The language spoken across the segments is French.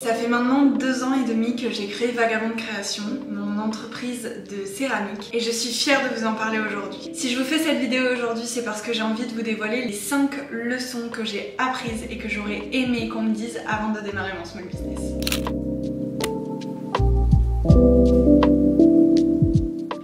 Ça fait maintenant 2 ans et demi que j'ai créé Vagabond Création, mon entreprise de céramique, et je suis fière de vous en parler aujourd'hui. Si je vous fais cette vidéo aujourd'hui, c'est parce que j'ai envie de vous dévoiler les 5 leçons que j'ai apprises et que j'aurais aimé qu'on me dise avant de démarrer mon small business.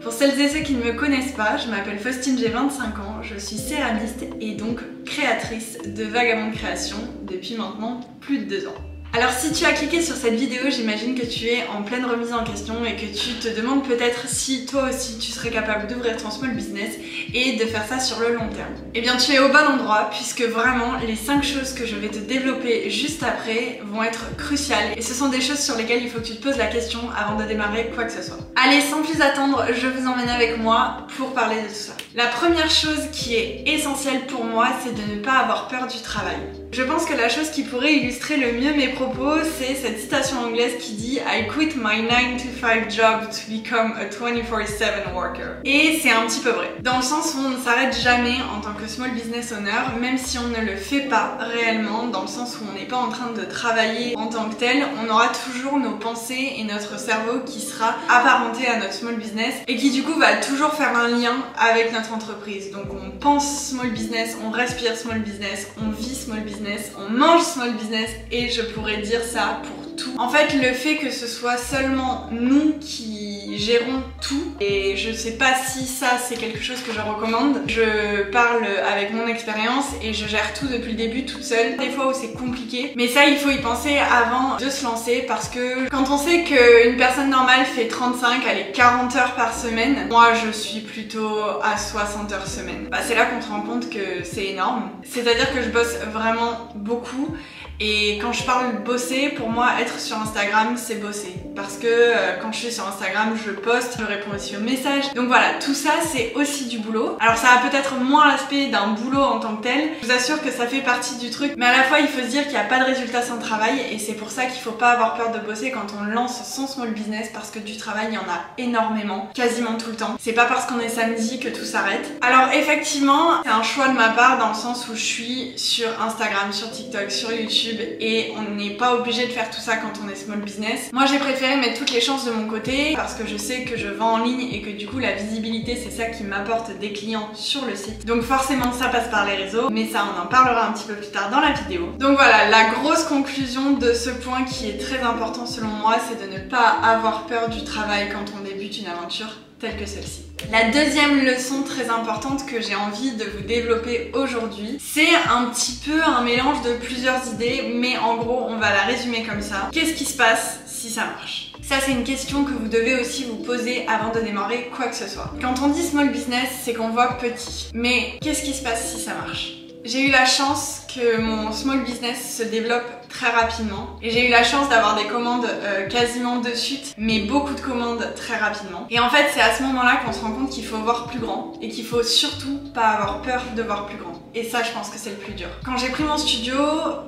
Pour celles et ceux qui ne me connaissent pas, je m'appelle Faustine, j'ai 25 ans, je suis céramiste et donc créatrice de Vagabond Création depuis maintenant plus de 2 ans. Alors si tu as cliqué sur cette vidéo, j'imagine que tu es en pleine remise en question et que tu te demandes peut-être si toi aussi tu serais capable d'ouvrir ton small business et de faire ça sur le long terme. Eh bien tu es au bon endroit puisque vraiment les 5 choses que je vais te développer juste après vont être cruciales et ce sont des choses sur lesquelles il faut que tu te poses la question avant de démarrer quoi que ce soit. Allez, sans plus attendre, je vous emmène avec moi pour parler de tout ça. La première chose qui est essentielle pour moi, c'est de ne pas avoir peur du travail. Je pense que la chose qui pourrait illustrer le mieux mes propos, c'est cette citation anglaise qui dit I quit my 9-to-5 job to become a 24/7 worker. Et c'est un petit peu vrai. Dans le sens où on ne s'arrête jamais en tant que small business owner, même si on ne le fait pas réellement, dans le sens où on n'est pas en train de travailler en tant que tel, on aura toujours nos pensées et notre cerveau qui sera apparenté à notre small business et qui du coup va toujours faire un lien avec notre entreprise. Donc on pense small business, on respire small business, on vit small business, on mange small business et je pourrais dire ça pour tout. En fait, le fait que ce soit seulement nous qui gérons tout, et je sais pas si ça c'est quelque chose que je recommande, je parle avec mon expérience et je gère tout depuis le début toute seule. Des fois où c'est compliqué, mais ça il faut y penser avant de se lancer parce que quand on sait qu'une personne normale fait 35, allez 40 heures par semaine, moi je suis plutôt à 60 heures semaine. Bah, c'est là qu'on se rend compte que c'est énorme. C'est-à-dire que je bosse vraiment beaucoup. Et quand je parle de bosser, pour moi être sur Instagram c'est bosser parce que quand je suis sur Instagram je poste, je réponds aussi aux messages, donc voilà, tout ça c'est aussi du boulot. Alors ça a peut-être moins l'aspect d'un boulot en tant que tel, je vous assure que ça fait partie du truc, mais à la fois il faut se dire qu'il n'y a pas de résultat sans travail et c'est pour ça qu'il faut pas avoir peur de bosser quand on lance son small business parce que du travail il y en a énormément, quasiment tout le temps. C'est pas parce qu'on est samedi que tout s'arrête. Alors effectivement c'est un choix de ma part dans le sens où je suis sur Instagram, sur TikTok, sur YouTube et on n'est pas obligé de faire tout ça quand on est small business. Moi j'ai préféré mettre toutes les chances de mon côté parce que je sais que je vends en ligne et que du coup la visibilité c'est ça qui m'apporte des clients sur le site. Donc forcément ça passe par les réseaux, mais ça on en parlera un petit peu plus tard dans la vidéo. Donc voilà, la grosse conclusion de ce point qui est très important selon moi, c'est de ne pas avoir peur du travail quand on débute une aventure telle que celle-ci. La deuxième leçon très importante que j'ai envie de vous développer aujourd'hui, c'est un petit peu un mélange de plusieurs idées, mais en gros on va la résumer comme ça. Qu'est-ce qui se passe si ça marche ? Ça c'est une question que vous devez aussi vous poser avant de démarrer quoi que ce soit. Quand on dit small business, c'est qu'on voit petit. Mais qu'est-ce qui se passe si ça marche ? J'ai eu la chance que mon small business se développe très rapidement et j'ai eu la chance d'avoir des commandes quasiment de suite, mais beaucoup de commandes très rapidement. Et en fait c'est à ce moment-là qu'on se rend compte qu'il faut voir plus grand et qu'il faut surtout pas avoir peur de voir plus grand. Et ça je pense que c'est le plus dur. Quand j'ai pris mon studio,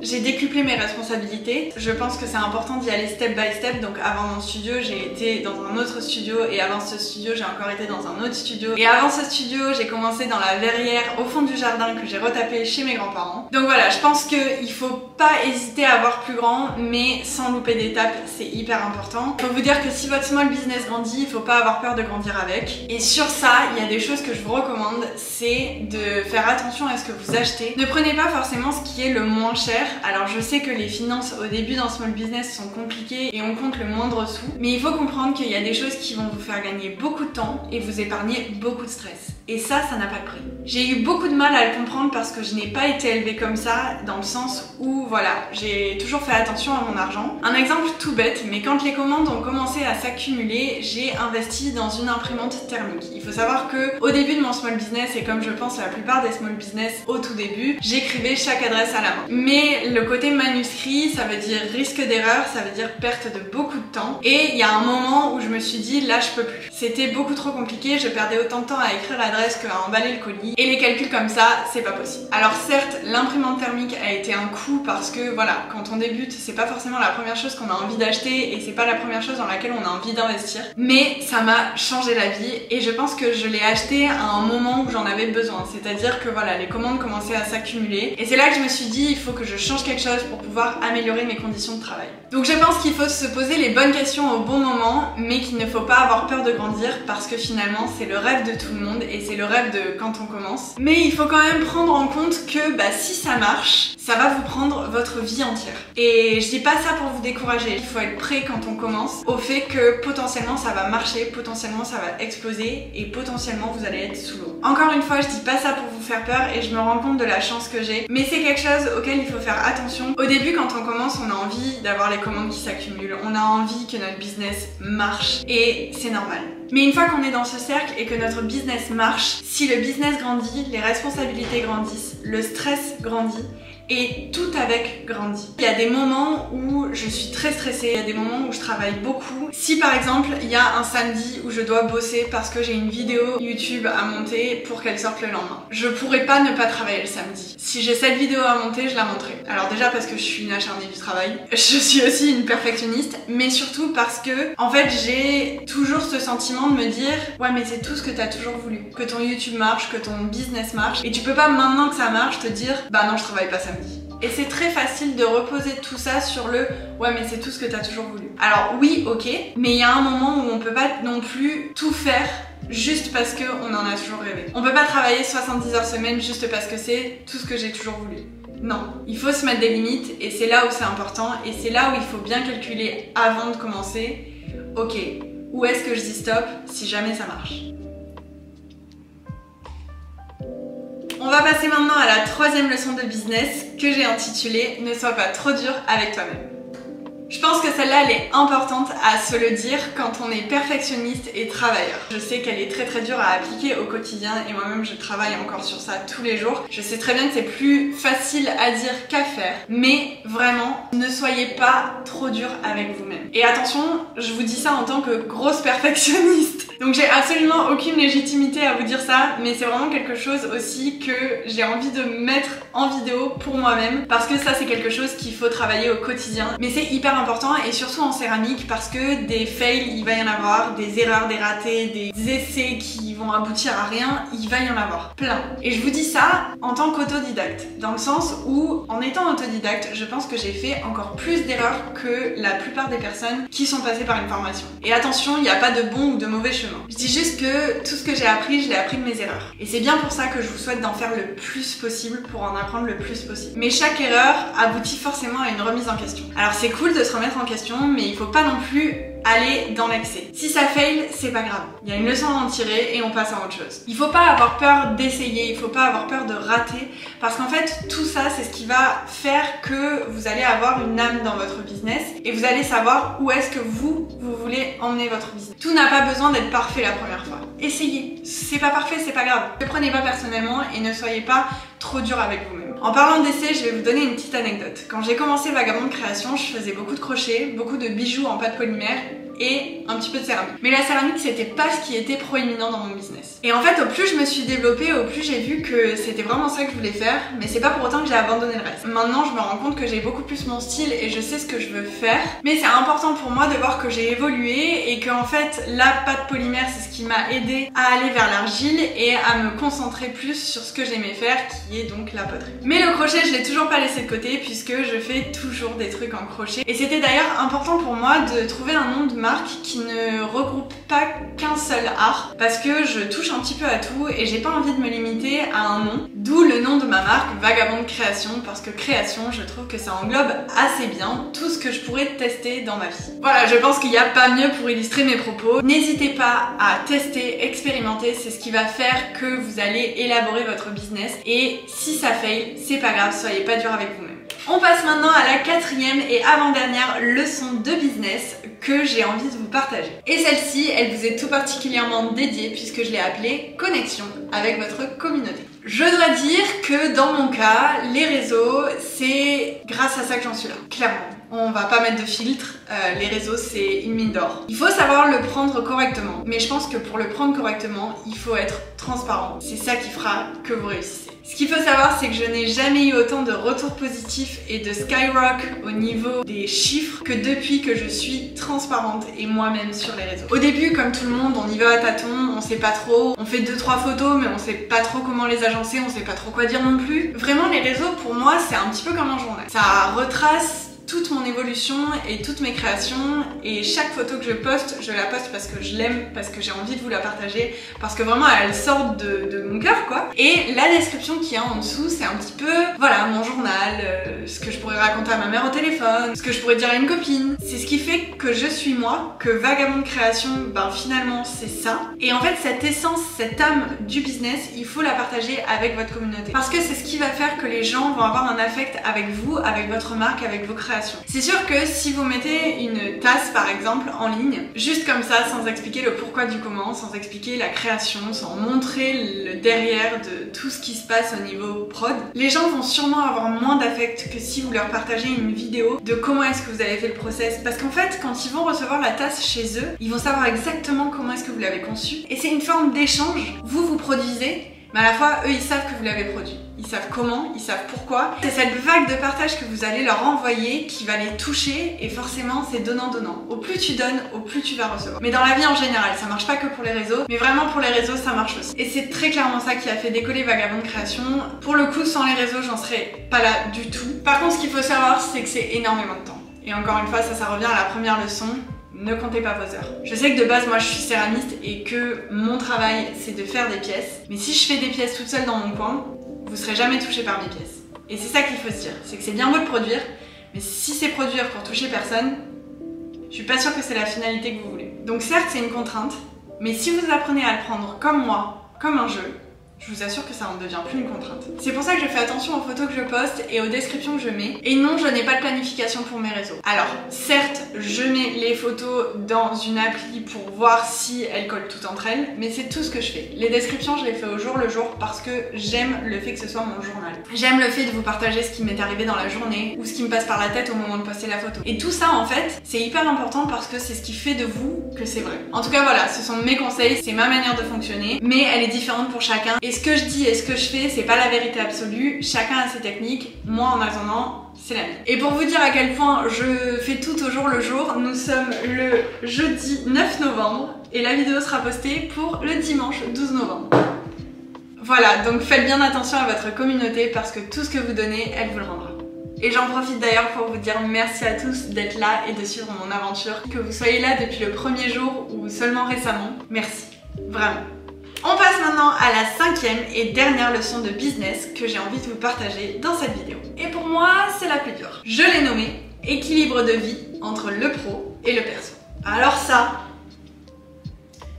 j'ai décuplé mes responsabilités. Je pense que c'est important d'y aller step by step. Donc avant mon studio, j'ai été dans un autre studio et avant ce studio, j'ai encore été dans un autre studio. Et avant ce studio, j'ai commencé dans la verrière au fond du jardin que j'ai retapé chez mes grands-parents. Donc voilà, je pense qu'il faut pas hésiter à voir plus grand, mais sans louper d'étapes, c'est hyper important. Il faut vous dire que si votre small business grandit, il faut pas avoir peur de grandir avec. Et sur ça, il y a des choses que je vous recommande, c'est de faire attention à ce que vous achetez. Ne prenez pas forcément ce qui est le moins cher. Alors je sais que les finances au début d'un small business sont compliquées et on compte le moindre sou, mais il faut comprendre qu'il y a des choses qui vont vous faire gagner beaucoup de temps et vous épargner beaucoup de stress. Et ça n'a pas de prix. J'ai eu beaucoup de mal à le comprendre parce que je n'ai pas été élevée comme ça, dans le sens où, voilà, j'ai toujours fait attention à mon argent. Un exemple tout bête, mais quand les commandes ont commencé à s'accumuler, j'ai investi dans une imprimante thermique. Il faut savoir que au début de mon small business, et comme je pense la plupart des small business au tout début, j'écrivais chaque adresse à la main. Mais le côté manuscrit, ça veut dire risque d'erreur, ça veut dire perte de beaucoup de temps. Et il y a un moment où je me suis dit, là je peux plus. C'était beaucoup trop compliqué, je perdais autant de temps à écrire l'adresse qu'à emballer le colis. Et les calculs comme ça, c'est pas possible. Alors certes, l'imprimante thermique a été un coût parce que voilà, quand on débute, c'est pas forcément la première chose qu'on a envie d'acheter et c'est pas la première chose dans laquelle on a envie d'investir. Mais ça m'a changé la vie et je pense que je l'ai acheté à un moment où j'en avais besoin. C'est-à-dire que voilà, les commandes demandes commençaient à s'accumuler. Et c'est là que je me suis dit, il faut que je change quelque chose pour pouvoir améliorer mes conditions de travail. Donc je pense qu'il faut se poser les bonnes questions au bon moment, mais qu'il ne faut pas avoir peur de grandir parce que finalement c'est le rêve de tout le monde et c'est le rêve de quand on commence. Mais il faut quand même prendre en compte que si ça marche, ça va vous prendre votre vie entière. Et je dis pas ça pour vous décourager, il faut être prêt quand on commence au fait que potentiellement ça va marcher, potentiellement ça va exploser et potentiellement vous allez être sous l'eau. Encore une fois, je dis pas ça pour vous faire peur et je me rends compte de la chance que j'ai, mais c'est quelque chose auquel il faut faire attention. Au début, quand on commence, on a envie d'avoir les commandes qui s'accumulent, on a envie que notre business marche et c'est normal. Mais une fois qu'on est dans ce cercle et que notre business marche, si le business grandit, les responsabilités grandissent, le stress grandit, et tout avec grandit. Il y a des moments où je suis très stressée, il y a des moments où je travaille beaucoup. Si par exemple il y a un samedi où je dois bosser parce que j'ai une vidéo YouTube à monter pour qu'elle sorte le lendemain, je pourrais pas ne pas travailler le samedi. Si j'ai cette vidéo à monter, je la monterai. Alors déjà parce que je suis une acharnée du travail, je suis aussi une perfectionniste, mais surtout parce que en fait j'ai toujours ce sentiment de me dire ouais mais c'est tout ce que t'as toujours voulu. Que ton YouTube marche, que ton business marche, et tu peux pas maintenant que ça marche te dire bah non je travaille pas samedi. Et c'est très facile de reposer tout ça sur le ouais mais c'est tout ce que t'as toujours voulu. Alors oui ok, mais il y a un moment où on peut pas non plus tout faire juste parce qu'on en a toujours rêvé. On peut pas travailler 70 heures semaine juste parce que c'est tout ce que j'ai toujours voulu. Non, il faut se mettre des limites et c'est là où c'est important et c'est là où il faut bien calculer avant de commencer. Ok, où est-ce que je dis stop si jamais ça marche? On va passer maintenant à la troisième leçon de business que j'ai intitulée « Ne sois pas trop dur avec toi-même ». Je pense que celle-là, elle est importante à se le dire quand on est perfectionniste et travailleur. Je sais qu'elle est très dure à appliquer au quotidien et moi-même je travaille encore sur ça tous les jours. Je sais très bien que c'est plus facile à dire qu'à faire, mais vraiment, ne soyez pas trop dur avec vous-même. Et attention, je vous dis ça en tant que grosse perfectionniste. Donc j'ai absolument aucune légitimité à vous dire ça, mais c'est vraiment quelque chose aussi que j'ai envie de mettre en vidéo pour moi-même parce que ça c'est quelque chose qu'il faut travailler au quotidien. Mais c'est hyper important et surtout en céramique parce que des fails il va y en avoir, des erreurs, des ratés, des essais qui vont aboutir à rien, il va y en avoir plein. Et je vous dis ça en tant qu'autodidacte, dans le sens où en étant autodidacte, je pense que j'ai fait encore plus d'erreurs que la plupart des personnes qui sont passées par une formation. Et attention, il n'y a pas de bon ou de mauvais chemin. Je dis juste que tout ce que j'ai appris, je l'ai appris de mes erreurs. Et c'est bien pour ça que je vous souhaite d'en faire le plus possible pour en apprendre le plus possible. Mais chaque erreur aboutit forcément à une remise en question. Alors c'est cool de se remettre en question, mais il faut pas non plus aller dans l'excès. Si ça fail, c'est pas grave. Il y a une leçon à en tirer et on passe à autre chose. Il faut pas avoir peur d'essayer, il faut pas avoir peur de rater, parce qu'en fait, tout ça, c'est ce qui va faire que vous allez avoir une âme dans votre business et vous allez savoir où est-ce que vous voulez emmener votre business. Tout n'a pas besoin d'être parfait la première fois. Essayez. C'est pas parfait, c'est pas grave. Ne prenez pas personnellement et ne soyez pas trop dur avec vous-même. En parlant d'essai, je vais vous donner une petite anecdote. Quand j'ai commencé Vagabond de Création, je faisais beaucoup de crochets, beaucoup de bijoux en pâte polymère et un petit peu de céramique. Mais la céramique, c'était pas ce qui était proéminent dans mon business. Et en fait, au plus je me suis développée, au plus j'ai vu que c'était vraiment ça que je voulais faire, mais c'est pas pour autant que j'ai abandonné le reste. Maintenant, je me rends compte que j'ai beaucoup plus mon style et je sais ce que je veux faire. Mais c'est important pour moi de voir que j'ai évolué et que en fait, la pâte polymère, c'est ce qui m'a aidé à aller vers l'argile et à me concentrer plus sur ce que j'aimais faire, qui est donc la poterie. Mais le crochet, je l'ai toujours pas laissé de côté puisque je fais toujours des trucs en crochet. Et c'était d'ailleurs important pour moi de trouver un nom de marque qui ne regroupe pas qu'un seul art parce que je touche un petit peu à tout et j'ai pas envie de me limiter à un nom, d'où le nom de ma marque Vagabond de Création, parce que création, je trouve que ça englobe assez bien tout ce que je pourrais tester dans ma vie. Voilà, je pense qu'il n'y a pas mieux pour illustrer mes propos. N'hésitez pas à tester, expérimenter, c'est ce qui va faire que vous allez élaborer votre business et si ça fail, c'est pas grave, soyez pas dur avec vous-même. On passe maintenant à la quatrième et avant-dernière leçon de business que j'ai envie de vous partager. Et celle-ci, elle vous est tout particulièrement dédiée puisque je l'ai appelée connexion avec votre communauté. Je dois dire que dans mon cas, les réseaux, c'est grâce à ça que j'en suis là, clairement. On va pas mettre de filtre, les réseaux c'est une mine d'or. Il faut savoir le prendre correctement, mais je pense que pour le prendre correctement, il faut être transparent. C'est ça qui fera que vous réussissez. Ce qu'il faut savoir, c'est que je n'ai jamais eu autant de retours positifs et de skyrock au niveau des chiffres que depuis que je suis transparente et moi-même sur les réseaux. Au début, comme tout le monde, on y va à tâtons, on sait pas trop, on fait 2-3 photos mais on sait pas trop comment les agencer, on sait pas trop quoi dire non plus. Vraiment, les réseaux pour moi, c'est un petit peu comme un journal. Ça retrace toute mon évolution et toutes mes créations, et chaque photo que je poste la poste parce que je l'aime, parce que j'ai envie de vous la partager, parce que vraiment elle sort de mon cœur quoi. Et la description qu'il y a en dessous, c'est un petit peu, voilà, mon journal, ce que je pourrais raconter à ma mère au téléphone, ce que je pourrais dire à une copine. C'est ce qui fait que je suis moi, que Vagabond de Création, ben finalement c'est ça. Et en fait cette essence, cette âme du business, il faut la partager avec votre communauté. Parce que c'est ce qui va faire que les gens vont avoir un affect avec vous, avec votre marque, avec vos créations. C'est sûr que si vous mettez une tasse par exemple en ligne, juste comme ça, sans expliquer le pourquoi du comment, sans expliquer la création, sans montrer le derrière de tout ce qui se passe au niveau prod, les gens vont sûrement avoir moins d'affect que si vous leur partagez une vidéo de comment est-ce que vous avez fait le process. Parce qu'en fait, quand ils vont recevoir la tasse chez eux, ils vont savoir exactement comment est-ce que vous l'avez conçue. Et c'est une forme d'échange. Vous produisez, mais à la fois, eux, ils savent que vous l'avez produit. Ils savent comment, ils savent pourquoi. C'est cette vague de partage que vous allez leur envoyer qui va les toucher, et forcément, c'est donnant-donnant. Au plus tu donnes, au plus tu vas recevoir. Mais dans la vie en général, ça marche pas que pour les réseaux, mais vraiment pour les réseaux, ça marche aussi. Et c'est très clairement ça qui a fait décoller Vagabond de Création. Pour le coup, sans les réseaux, j'en serais pas là du tout. Par contre, ce qu'il faut savoir, c'est que c'est énormément de temps. Et encore une fois, ça revient à la première leçon. Ne comptez pas vos heures. Je sais que de base, moi, je suis céramiste et que mon travail, c'est de faire des pièces. Mais si je fais des pièces toute seule dans mon coin, vous serez jamais touché par mes pièces. Et c'est ça qu'il faut se dire. C'est que c'est bien beau de produire, mais si c'est produire pour toucher personne, je suis pas sûre que c'est la finalité que vous voulez. Donc certes, c'est une contrainte, mais si vous apprenez à le prendre comme moi, comme un jeu, je vous assure que ça ne devient plus une contrainte. C'est pour ça que je fais attention aux photos que je poste et aux descriptions que je mets. Et non, je n'ai pas de planification pour mes réseaux. Alors, certes, je mets les photos dans une appli pour voir si elles collent toutes entre elles, mais c'est tout ce que je fais. Les descriptions, je les fais au jour le jour parce que j'aime le fait que ce soit mon journal. J'aime le fait de vous partager ce qui m'est arrivé dans la journée ou ce qui me passe par la tête au moment de poster la photo. Et tout ça, en fait, c'est hyper important parce que c'est ce qui fait de vous que c'est vrai. En tout cas, voilà, ce sont mes conseils, c'est ma manière de fonctionner, mais elle est différente pour chacun. Et ce que je dis et ce que je fais, c'est pas la vérité absolue. Chacun a ses techniques. Moi, en attendant, c'est la mienne. Et pour vous dire à quel point je fais tout au jour le jour, nous sommes le jeudi 9 novembre et la vidéo sera postée pour le dimanche 12 novembre. Voilà, donc faites bien attention à votre communauté parce que tout ce que vous donnez, elle vous le rendra. Et j'en profite d'ailleurs pour vous dire merci à tous d'être là et de suivre mon aventure. Que vous soyez là depuis le premier jour ou seulement récemment, merci. Vraiment. On passe maintenant à la 5e et dernière leçon de business que j'ai envie de vous partager dans cette vidéo. Et pour moi, c'est la plus dure. Je l'ai nommée équilibre de vie entre le pro et le perso. Alors ça,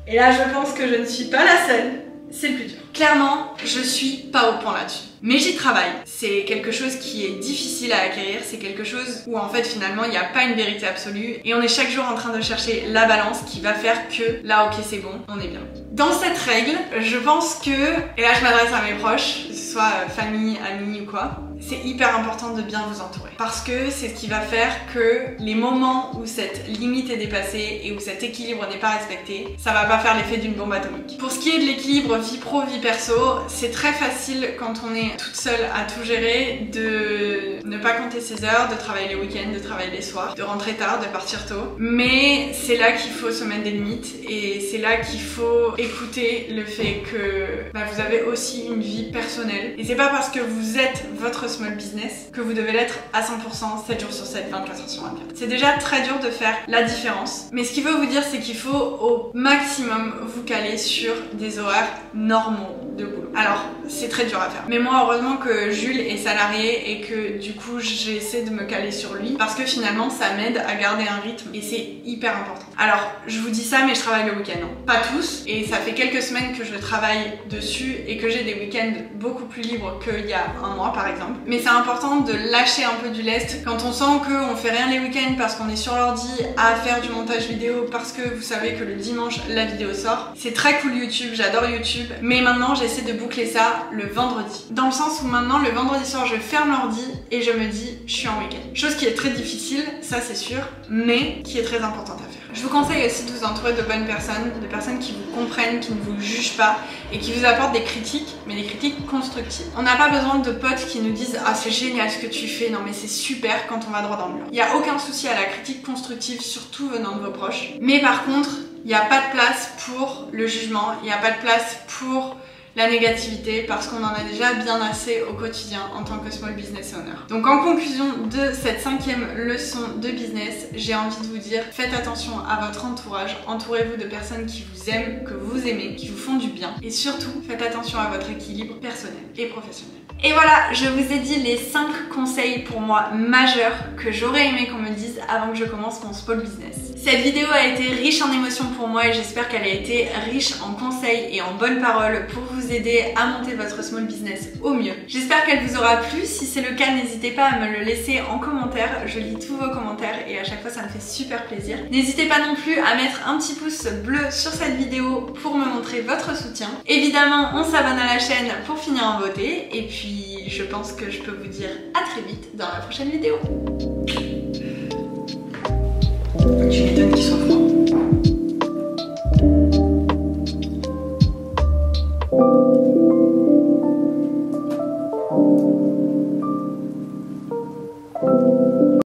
et là je pense que je ne suis pas la seule, c'est le plus dur. Clairement, je suis pas au point là-dessus. Mais j'y travaille. C'est quelque chose qui est difficile à acquérir, c'est quelque chose où en fait finalement il n'y a pas une vérité absolue et on est chaque jour en train de chercher la balance qui va faire que là ok c'est bon, on est bien. Dans cette règle, je pense que, et là je m'adresse à mes proches, que ce soit famille, amis ou quoi, c'est hyper important de bien vous entourer. Parce que c'est ce qui va faire que les moments où cette limite est dépassée et où cet équilibre n'est pas respecté, ça va pas faire l'effet d'une bombe atomique. Pour ce qui est de l'équilibre vie pro, vie perso, c'est très facile quand on est toute seule à tout gérer de ne pas compter ses heures, de travailler les week-ends, de travailler les soirs, de rentrer tard, de partir tôt. Mais c'est là qu'il faut se mettre des limites et c'est là qu'il faut écouter le fait que vous avez aussi une vie personnelle. Et c'est pas parce que vous êtes votre small business que vous devez l'être à 100% 7 jours sur 7, 24 heures sur 24. C'est déjà très dur de faire la différence. Mais ce qu'il faut vous dire, c'est qu'il faut au maximum vous caler sur des horaires normaux de boulot. Alors, c'est très dur à faire. Mais moi, heureusement que Jules est salarié et que du coup, j'essaie de me caler sur lui parce que finalement, ça m'aide à garder un rythme et c'est hyper important. Alors, je vous dis ça, mais je travaille le week-end. Hein. Pas tous. Et ça fait quelques semaines que je travaille dessus et que j'ai des week-ends beaucoup plus libres qu'il y a un mois, par exemple. Mais c'est important de lâcher un peu du lest quand on sent qu'on fait rien les week-ends parce qu'on est sur l'ordi à faire du montage vidéo parce que vous savez que le dimanche, la vidéo sort. C'est très cool YouTube, j'adore YouTube. Mais maintenant, j'essaie de boucler ça le vendredi. Dans le sens où maintenant, le vendredi soir, je ferme l'ordi et je me dis je suis en week-end. Chose qui est très difficile, ça c'est sûr, mais qui est très importante à faire. Je vous conseille aussi de vous entourer de bonnes personnes, de personnes qui vous comprennent, qui ne vous jugent pas et qui vous apportent des critiques, mais des critiques constructives. On n'a pas besoin de potes qui nous disent ah c'est génial ce que tu fais, non mais c'est super quand on va droit dans le mur. Il n'y a aucun souci à la critique constructive, surtout venant de vos proches. Mais par contre, il n'y a pas de place pour le jugement, il n'y a pas de place pour la négativité parce qu'on en a déjà bien assez au quotidien en tant que small business owner. Donc en conclusion de cette 5e leçon de business, j'ai envie de vous dire faites attention à votre entourage, entourez-vous de personnes qui vous aiment, que vous aimez, qui vous font du bien et surtout faites attention à votre équilibre personnel et professionnel. Et voilà, je vous ai dit les 5 conseils pour moi majeurs que j'aurais aimé qu'on me dise avant que je commence mon small business. Cette vidéo a été riche en émotions pour moi et j'espère qu'elle a été riche en conseils et en bonnes paroles pour vous aider à monter votre small business au mieux. J'espère qu'elle vous aura plu. Si c'est le cas, n'hésitez pas à me le laisser en commentaire. Je lis tous vos commentaires et à chaque fois ça me fait super plaisir. N'hésitez pas non plus à mettre un petit pouce bleu sur cette vidéo pour me montrer votre soutien. Évidemment, on s'abonne à la chaîne pour finir en beauté et puis je pense que je peux vous dire à très vite dans la prochaine vidéo.